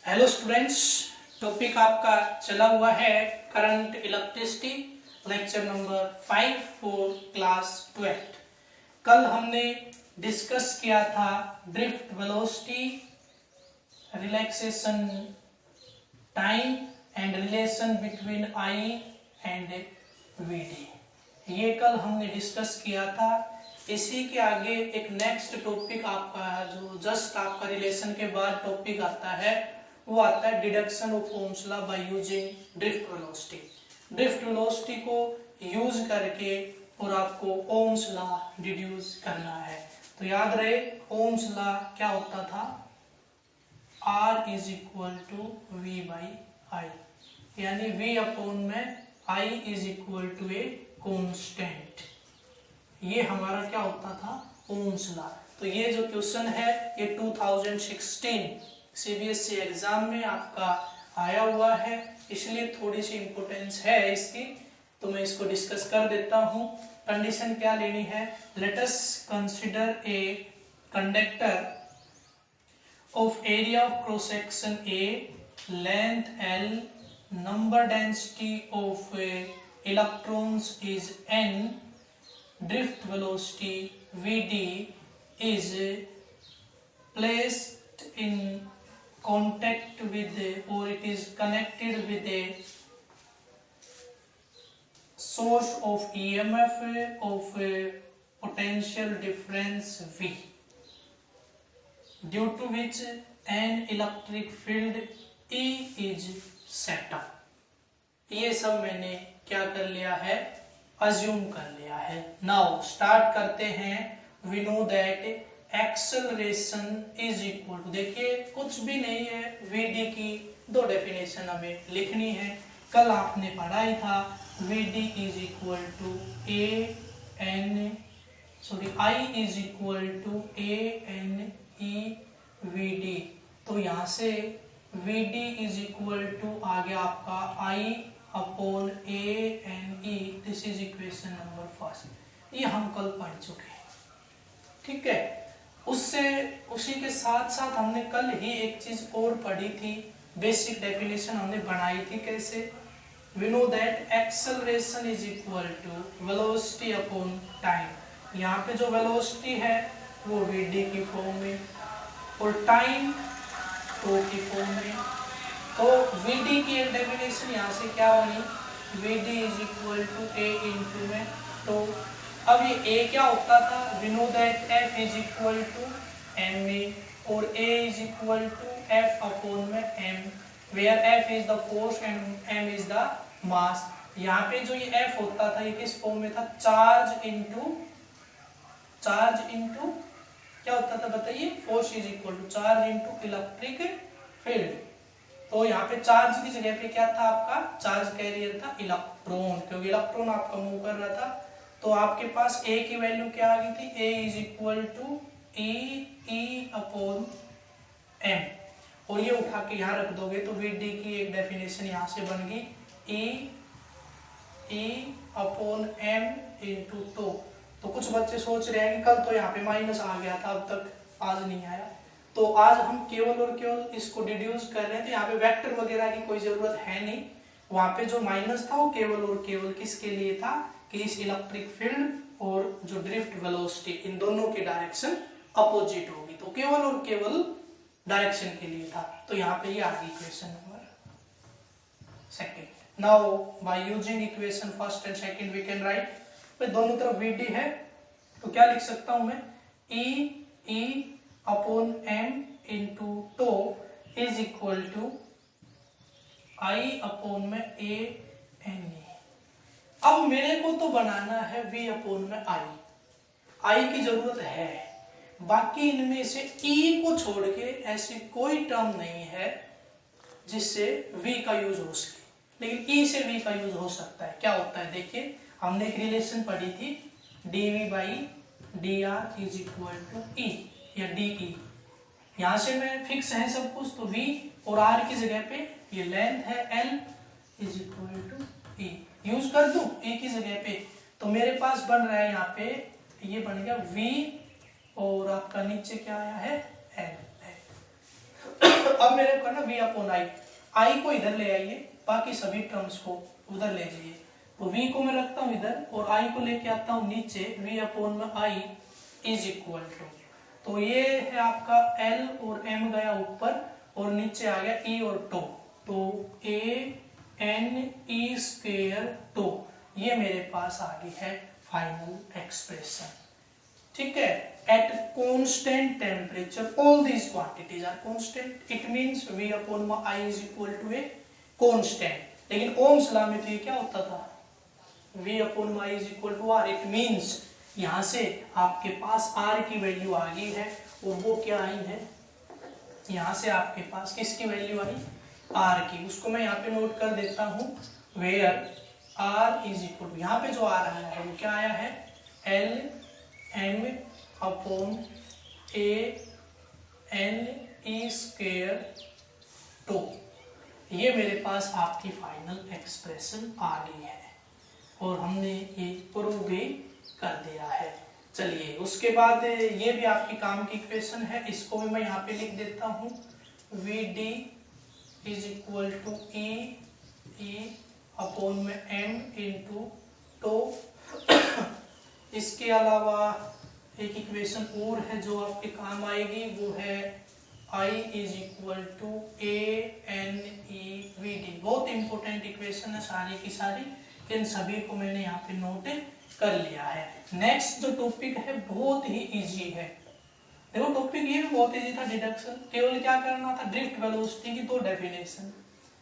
Hello students, topic आपका चला हुआ है current electricity, lecture number 5 for class 12। कल हमने डिस्कस किया था drift velocity, relaxation time and relation between I and VD. ये कल हमने डिस्कस किया था। इसी के आगे एक नेक्स्ट टॉपिक आपका जो जस्ट आपका रिलेशन के बाद टॉपिक आता है, वो आता है deduction of Ohm's law by using drift velocity. Drift velocity को यूज करके और आपको ओम्स लॉ डिड्यूस करना है। तो याद रहे ओम्स लॉ क्या होता था, R is equal to V by I, यानी V अपॉन में I is equal to a constant. ये हमारा क्या होता था, ओम्स लॉ। तो ये जो क्वेश्चन है ये 2016 सीबीएसई एग्जाम में आपका आया हुआ है, इसलिए थोड़ी सी इंपॉर्टेंस है इसकी, तो मैं इसको डिस्कस कर देता हूँ। कंडीशन क्या लेनी है, let us consider a conductor of area of cross section A, length L, number density of electrons is N, drift velocity Vd is placed in contact with or it is connected with a source of EMF of potential difference V, due to which an electric field E is set up। ये सब मैंने क्या कर लिया है, assume कर लिया है। नाउ स्टार्ट करते हैं। We know that acceleration is equal to, देखिए कुछ भी नहीं है, Vd की दो डेफिनेशन हमें लिखनी है। कल आपने पढ़ा ही था Vd is equal to I is equal to AN EVD। तो यहाँ से Vd इज इक्वल टू आ गया आपका I upon ANE। This is equation number first, ये हम कल पढ़ चुके हैं, ठीक है। उसी के साथ साथ हमने कल ही एक चीज और पढ़ी थी, बेसिक डेफिनेशन हमने बनाई थी। कैसे, we know that acceleration is equal to velocity upon time. यहाँ पे जो वेलोसिटी है वो Vd की फॉर्म में और टाइम टो की फॉर्म में। तो Vd की एक डेफिनेशन यहाँ से क्या बनी, Vd is equal to A into में तो। अब ये A क्या होता था, we know that F is equal to ma और A is equal to F upon में m, where F is the force and m is the mass. यहाँ पे जो ये F होता था ये किस फॉर्म में था, चार्ज इंटू क्या होता था बताइए, force is equal to charge into electric field. तो यहाँ पे चार्ज की जगह पे क्या था आपका, चार्ज कैरियर था इलेक्ट्रॉन, क्योंकि इलेक्ट्रॉन आपका मूव कर रहा था। तो आपके पास A की वैल्यू क्या आ गई थी, A is equal to E upon M, और ये उठा के यहाँ रख दोगे तो Vd की एक डेफिनेशन यहाँ से बन गई E अपॉन M इंटू तो कुछ बच्चे सोच रहे हैं कि कल तो यहाँ पे माइनस आ गया था, अब तक आज नहीं आया। तो आज हम केवल और केवल इसको डिड्यूस कर रहे थे, यहाँ पे वेक्टर वगैरह की कोई जरूरत है नहीं। वहां पे जो माइनस था वो केवल और केवल किसके लिए था, कि इस इलेक्ट्रिक फील्ड और जो ड्रिफ्ट वेलोसिटी इन दोनों की डायरेक्शन अपोजिट होगी, तो केवल और केवल डायरेक्शन के लिए था। तो यहाँ पे ये आ गई equation number second. Now by using equation first and second we can write, दोनों तरफ Vd है तो क्या लिख सकता हूं मैं, E upon M into tau is equal to I upon में ANE। अब मेरे को तो बनाना है V अपॉन में I की जरूरत है, बाकी इनमें से E को छोड़ के ऐसी कोई टर्म नहीं है जिससे V का यूज हो सके, लेकिन E से V का यूज हो सकता है। क्या होता है देखिए, हमने एक रिलेशन पढ़ी थी dV by dr is equal to E या dE। यहाँ से मैं फिक्स है सब कुछ, तो V और R की जगह पे ये लेंथ है L is equal to E, use कर दूं E की जगह पे, तो मेरे पास बन रहा है यहाँ पे ये बन गया V और आपका नीचे क्या आया है L। अब मेरे को करना v अपॉन आई, आई को इधर ले आइए, बाकी सभी टर्म्स को उधर ले जाइए। तो v को मैं रखता हूँ इधर और i को लेके आता हूँ नीचे, v अपॉन में i इज इक्वल टू, तो ये है आपका l और m गया ऊपर और नीचे आ गया e और टो, तो a n e square tau, ये मेरे पास आ गई है फाइनल एक्सप्रेशन। ठीक है, at constant temperature all these quantities are constant, it means v upon i is equal to a constant. लेकिन ओम्स लॉ में तो ये क्या होता था, v upon i is equal to r, it means यहाँ से आपके पास r की वैल्यू आ गई है और वो क्या आई है, यहाँ से आपके पास किसकी वैल्यू आई, r की, उसको मैं यहाँ पे नोट कर देता हूँ, where r is equal to, यहाँ पे जो आ रहा है वो क्या आया है, l m upon a n e square tau, ये मेरे पास आपकी फाइनल एक्सप्रेशन आ गई है और हमने ये प्रूव भी कर दिया है। चलिए उसके बाद ये भी आपकी काम की इक्वेशन है, इसको भी मैं यहाँ पे लिख देता हूँ, v d is equal to e upon में एम इंटू टो। इसके अलावा एक इक्वेशन और है जो आपके काम आएगी, वो है I is equal to a n e v d. बहुत इंपॉर्टेंट इक्वेशन है सारी की सारी, इन सभी को मैंने यहाँ पे नोट कर लिया है। नेक्स्ट जो टॉपिक है बहुत ही इजी है, देखो टॉपिक ये भी बहुत इजी था, डिडक्शन। केवल क्या करना था, ड्रिफ्ट वेलोसिटी की दो डेफिनेशन,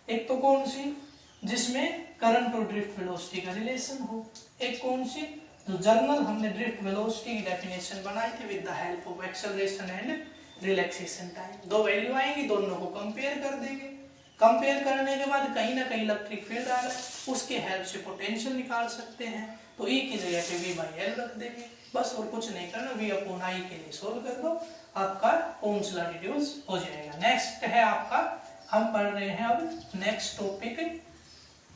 एक तो कौन सी जिसमें करंट और ड्रिफ्ट वेलोसिटी का रिलेशन हो, एक कौन सी जो जर्नल हमने ड्रिफ्ट वेलोसिटी की डेफिनेशन बनाई थी with the help of acceleration and relaxation time. दो वैल्यू आएंगी, दोनों को कंपेयर कर देंगे, कंपेयर करने के बाद कहीं ना कहीं इलेक्ट्रिक फील्ड आ रहा है, उसके हेल्प से पोटेंशियल निकाल सकते हैं। तो E की जगह पे V बाई एल रख देंगे, बस और कुछ नहीं करना, V अपॉन आई के लिए सोल्व कर दो, आपका ओम्स लॉ डिड्यूस हो जाएगा। नेक्स्ट है आपका, हम पढ़ रहे हैं अब next topic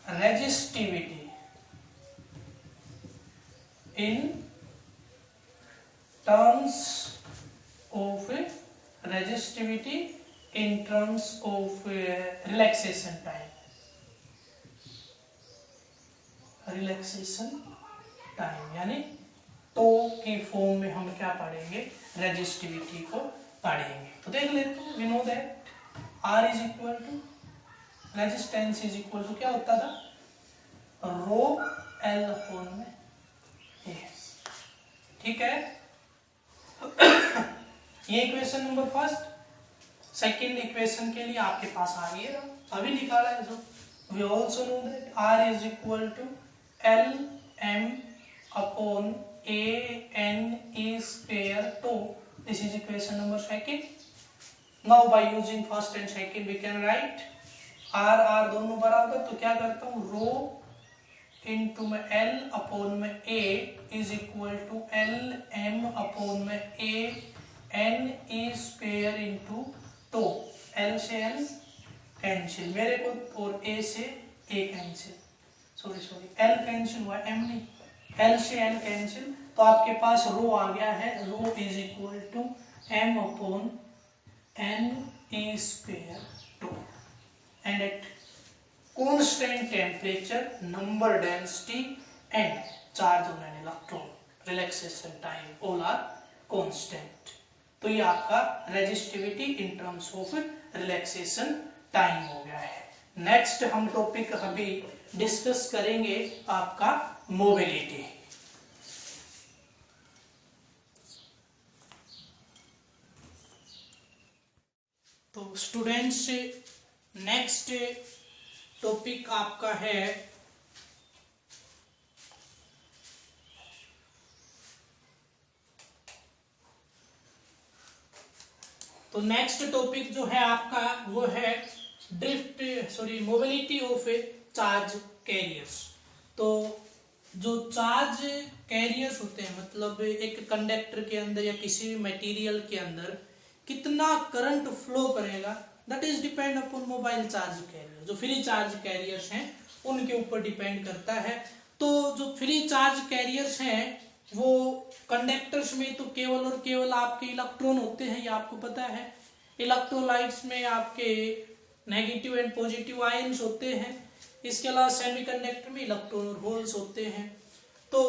resistivity in terms of resistivity in terms of relaxation time, relaxation time यानी टो की फॉर्म में हम क्या पढ़ेंगे, रेजिस्टिविटी को पढ़ेंगे। तो देख लेते हैं, we know that R is equal to resistance is equal to क्या होता था, रो L अपॉन में A। ठीक है, ये equation number first. Second equation के लिए आपके पास आ गई है, अभी निकाला है जो, we also know that R is equal to L M upon a n e square 2. This is equation number second. Now by using first and second we can write r दोनों बराबर, तो क्या करता हूँ, रो इंटू में l upon में a is equal to l m upon में a n e square into 2। l से l कैंसिल मेरे को और a से a कैंसिल, सॉरी l कैंसिल हुआ, m नहीं, l से l कैंसिल, तो आपके पास रो आ गया है, rho is equal to m upon n e square 2 and at constant temperature, number density and charge on an electron, relaxation time all are constant. तो ये आपका resistivity in terms of relaxation time हो गया है। Next हम topic अभी discuss करेंगे आपका मोबिलिटी। तो स्टूडेंट्स नेक्स्ट टॉपिक आपका है तो नेक्स्ट टॉपिक जो है आपका वो है मोबिलिटी ऑफ चार्ज कैरियर्स। तो जो चार्ज कैरियर्स होते हैं, मतलब एक कंडक्टर के अंदर या किसी भी मटेरियल के अंदर कितना करंट फ्लो करेगा, that is depend upon mobile charge carrier. जो फ्री चार्ज कैरियर्स हैं उनके ऊपर डिपेंड करता है। तो जो फ्री चार्ज कैरियर्स हैं वो कंडक्टर्स में तो केवल और केवल आपके इलेक्ट्रॉन होते हैं, ये आपको पता है। इलेक्ट्रोलाइट्स में आपके नेगेटिव एंड पॉजिटिव आयंस होते हैं। इसके अलावा सेमीकंडक्टर में इलेक्ट्रॉन और होल्स होते हैं। तो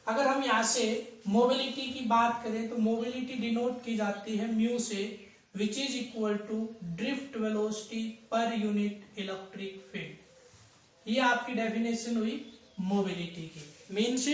अगर हम यहाँ से मोबिलिटी की बात करें तो मोबिलिटी डिनोट की जाती है म्यू से, which is equal to drift velocity per unit electric field. ये आपकी डेफिनेशन हुई मोबिलिटी की। Means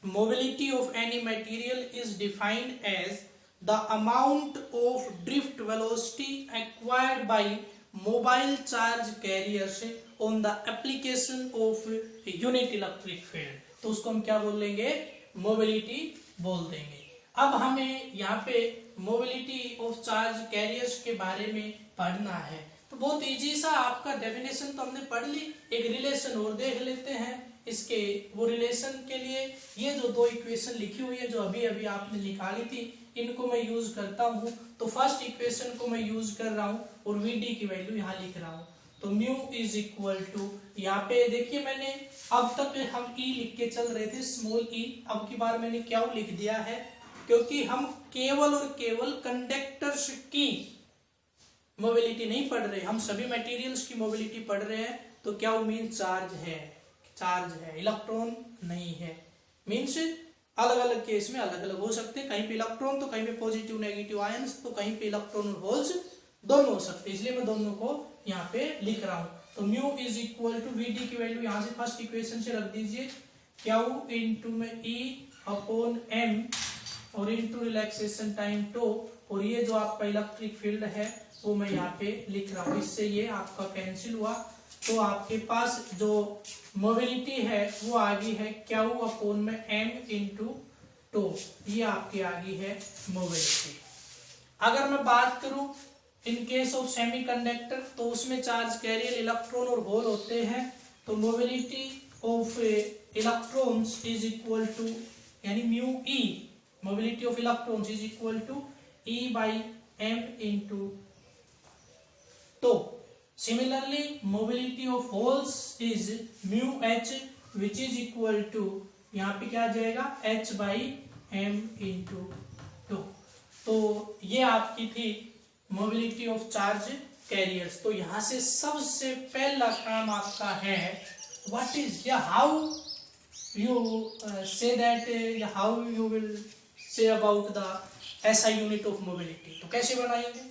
mobility of any material is defined as the amount of drift velocity acquired by mobile charge carriers on the application of unit electric field. तो उसको हम क्या बोल लेंगे, मोबिलिटी बोल देंगे। अब हमें यहाँ पे मोबिलिटी ऑफ चार्ज कैरियर्स के बारे में पढ़ना है। तो बहुत इजी सा आपका डेफिनेशन तो हमने पढ़ ली, एक रिलेशन और देख लेते हैं इसके। वो रिलेशन के लिए ये जो दो इक्वेशन लिखी हुई है जो अभी अभी आपने निकाली थी, इनको मैं यूज करता हूँ। तो फर्स्ट इक्वेशन को मैं यूज कर रहा हूँ और वीडी की वैल्यू यहाँ लिख रहा हूँ। तो म्यू इज इक्वल टू, यहाँ पे देखिए मैंने अब तक हम ई लिख के चल रहे थे, स्मॉल ई, अब की बार मैंने क्या लिख दिया है, क्योंकि हम केवल और केवल कंडक्टर्स की मोबिलिटी नहीं पढ़ रहे, हम सभी मटेरियल्स की मोबिलिटी पढ़ रहे हैं। तो क्या वो मीन चार्ज है, इलेक्ट्रॉन नहीं है। मीन्स अलग अलग केस में अलग अलग हो सकते हैं, कहीं पे इलेक्ट्रॉन तो कहीं पे पॉजिटिव नेगेटिव आयंस, तो कहीं पे इलेक्ट्रॉन और होल्स दोनों हो सकते हैं, इसलिए मैं दोनों को यहाँ पे लिख रहा हूँ। तो mu is equal to v d की वैल्यू यहाँ से फर्स्ट इक्वेशन से रख दीजिए, क्यू इंटू में ई अपॉन एम और इंटू रिलैक्सेशन टाइम टो, और ये जो आपका इलेक्ट्रिक फील्ड है वो मैं यहाँ पे लिख रहा हूँ। इससे ये आपका कैंसिल हुआ, तो आपके पास जो मोबिलिटी है वो आ गई है क्यू अपॉन में एम इंटू टो, ये आपकी आ गई है मोबिलिटी। अगर मैं बात करूं इन केस ऑफ सेमीकंडक्टर, तो उसमें चार्ज कैरियर इलेक्ट्रॉन और होल होते हैं। तो mobility of electrons is equal to, यानी mu e, mobility of electrons is equal to e by m into two. Similarly mobility of holes is mu h which is equal to, यहाँ पे क्या आ जाएगा, h by m into two. तो ये आपकी थी मोबिलिटी ऑफ चार्ज कैरियर्स। तो यहां से सबसे पहला काम आपका है व्हाट इज या how you say that, how you will say about the SI unit of mobility. तो कैसे बनाएंगे,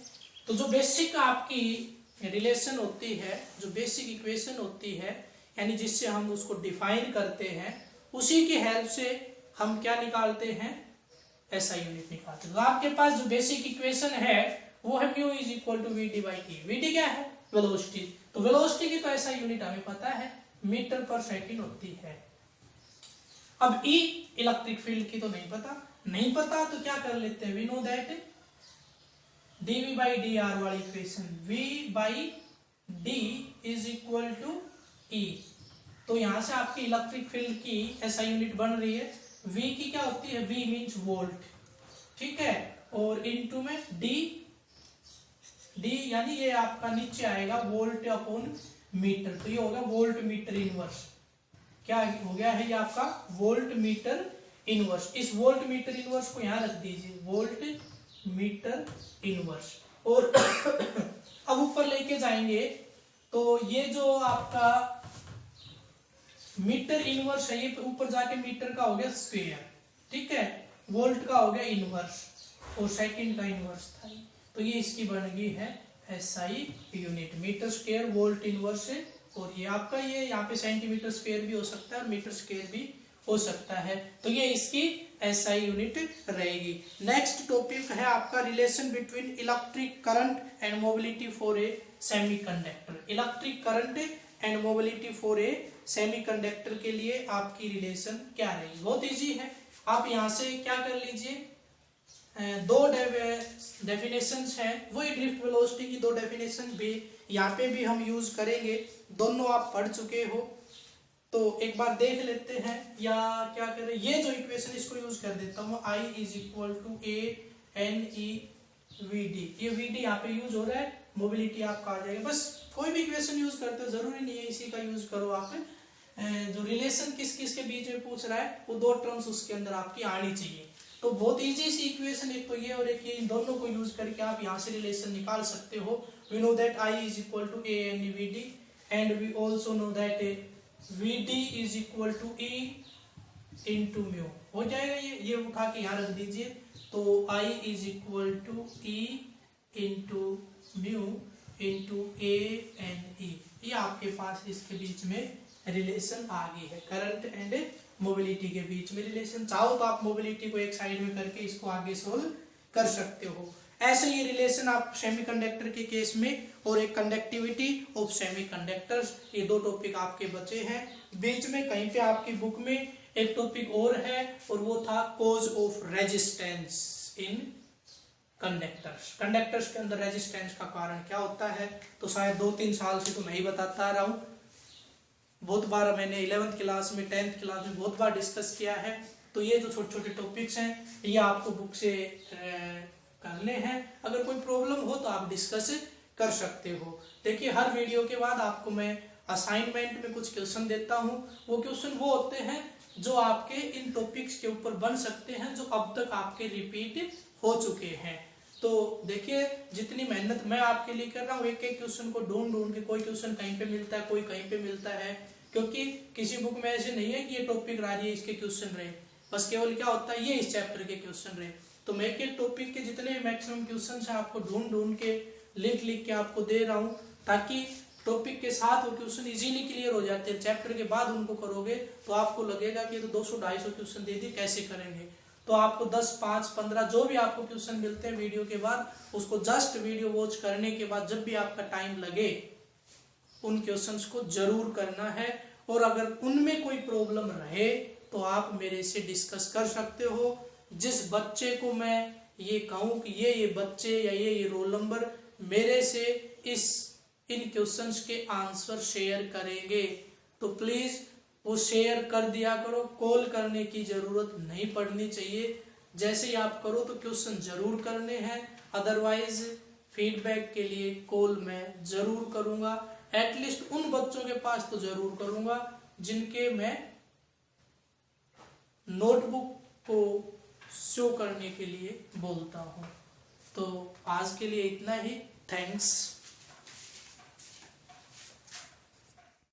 तो जो बेसिक आपकी रिलेशन होती है, जो बेसिक इक्वेशन होती है, यानी जिससे हम उसको डिफाइन करते हैं, उसी की हेल्प से हम क्या निकालते हैं, एसआई यूनिट निकालते हैं। तो आपके पास जो बेसिक इक्वेशन है वो है mu is equal to v d by t. V d क्या है, वेलोसिटी। तो वेलोसिटी की तो ऐसा यूनिट हमें पता है, मीटर पर सेकंड होती है। अब ई इलेक्ट्रिक फील्ड की तो नहीं पता, तो क्या कर लेते हैं, we know that dv by d r वाली equation, v by d is equal to e. तो यहां से आपकी इलेक्ट्रिक फील्ड की ऐसा यूनिट बन रही है, v की क्या होती है, v मीन्स वोल्ट, ठीक है, और इनटू में डी यानी ये आपका नीचे आएगा वोल्ट अपॉन मीटर, तो ये होगा वोल्ट मीटर इनवर्स। क्या हो गया है ये आपका वोल्ट मीटर इनवर्स। इस वोल्ट मीटर इनवर्स को यहां रख दीजिए, वोल्ट मीटर इनवर्स। और अब ऊपर लेके जाएंगे तो ये जो आपका मीटर इनवर्स है, ये ऊपर जाके मीटर का हो गया स्क्वायर, ठीक है, वोल्ट का हो गया इनवर्स और सेकंड का इनवर्स था। तो ये इसकी बन गई है SI unit, metre square volt inverse है। और ये आपका ये यहाँ पे सेंटीमीटर स्क्वायर भी हो सकता है और मीटर स्क्वायर भी हो सकता है। तो ये इसकी एसआई यूनिट रहेगी। नेक्स्ट टॉपिक है आपका relation between electric current and mobility for a semiconductor. Electric current and mobility for a semiconductor के लिए आपकी रिलेशन क्या रहेगी, बहुत इजी है। आप यहाँ से क्या कर लीजिए, दो डेफिनेशंस हैं, वही ड्रिफ्ट वेलोसिटी की दो डेफिनेशन भी यहाँ पे भी हम यूज करेंगे, दोनों आप पढ़ चुके हो। तो एक बार देख लेते हैं, या क्या करें, ये जो इक्वेशन इसको यूज कर देता हूँ, I is equal to a n e v d. ये वी डी यहाँ पे यूज हो रहा है, मोबिलिटी आपका आ जाएगा। बस कोई भी इक्वेशन यूज करते हो, जरूरी नहीं है इसी का यूज करो आप। जो रिलेशन किस किस के बीच में पूछ रहा है वो दो टर्म्स उसके अंदर आपकी आनी चाहिए। तो बहुत इजी सी इक्वेशन, एक तो ये और एक ये, इन दोनों को यूज करके आप यहाँ से रिलेशन निकाल सकते हो। We know that I is equal to a n v d, and we also know that v d is equal to e into mu. हो जाएगा ये उठा के यहाँ रख दीजिए। तो I is equal to e into mu into a n e, ये आपके पास इसके बीच में रिलेशन आ गई है, करंट एंड मोबिलिटी के बीच में रिलेशन। चाहो तो आप मोबिलिटी को एक साइड में करके इसको आगे सोल्व कर सकते हो। ऐसे ये रिलेशन आप सेमीकंडक्टर के केस में, और एक कंडक्टिविटी ऑफ सेमीकंडक्टर्स, ये दो टॉपिक आपके बचे हैं। बीच में कहीं पे आपकी बुक में एक टॉपिक और है, और वो था cause of resistance in conductors. Conductors के अंदर रेजिस्टेंस का कारण क्या होता है, तो शायद 2-3 साल से तो मैं ही बताता आ रहा हूँ। बहुत बार मैंने 11th क्लास में, 10th क्लास में बहुत बार डिस्कस किया है। तो ये जो छोटे छोटे टॉपिक्स हैं, ये आपको बुक से करने हैं। अगर कोई प्रॉब्लम हो तो आप डिस्कस कर सकते हो। देखिए, हर वीडियो के बाद आपको मैं असाइनमेंट में कुछ क्वेश्चन देता हूँ। वो क्वेश्चन वो होते हैं जो आपके इन टॉपिक्स के ऊपर बन सकते हैं, जो अब तक आपके रिपीट हो चुके हैं। तो देखिए, जितनी मेहनत मैं आपके लिए कर रहा हूँ, एक एक क्वेश्चन को ढूंढ के, कोई क्वेश्चन कहीं पे मिलता है, कोई कहीं पे मिलता है, क्योंकि किसी बुक में ऐसे नहीं है कि ये टॉपिक आ रही है इसके क्वेश्चन रहे, बस केवल क्या होता है ये इस चैप्टर के क्वेश्चन रहे। तो मैं एक एक टॉपिक के जितने मैक्सिमम क्वेश्चन है आपको ढूंढ के लिख के आपको दे रहा हूँ, ताकि टॉपिक के साथ वो क्वेश्चन इजीली क्लियर हो जाते हैं। चैप्टर के बाद उनको करोगे तो आपको लगेगा कि तो 200-250 क्वेश्चन दे दिए, कैसे करेंगे। तो आपको 10, 5, 15 जो भी आपको क्वेश्चन मिलते हैं वीडियो के बाद, उसको जस्ट वीडियो वॉच करने के बाद जब भी आपका टाइम लगे उन क्वेश्चंस को जरूर करना है। और अगर उनमें कोई प्रॉब्लम रहे तो आप मेरे से डिस्कस कर सकते हो। जिस बच्चे को मैं ये कहूँ कि ये बच्चे या ये रोल नंबर मेरे से इन क्वेश्चंस के आंसर शेयर करेंगे, तो प्लीज वो शेयर कर दिया करो। कॉल करने की जरूरत नहीं पड़नी चाहिए। जैसे ही आप करो तो क्वेश्चन जरूर करने हैं, अदरवाइज फीडबैक के लिए कॉल मैं जरूर करूंगा। एटलीस्ट उन बच्चों के पास तो जरूर करूंगा जिनके मैं नोटबुक को शो करने के लिए बोलता हूं। तो आज के लिए इतना ही। थैंक्स।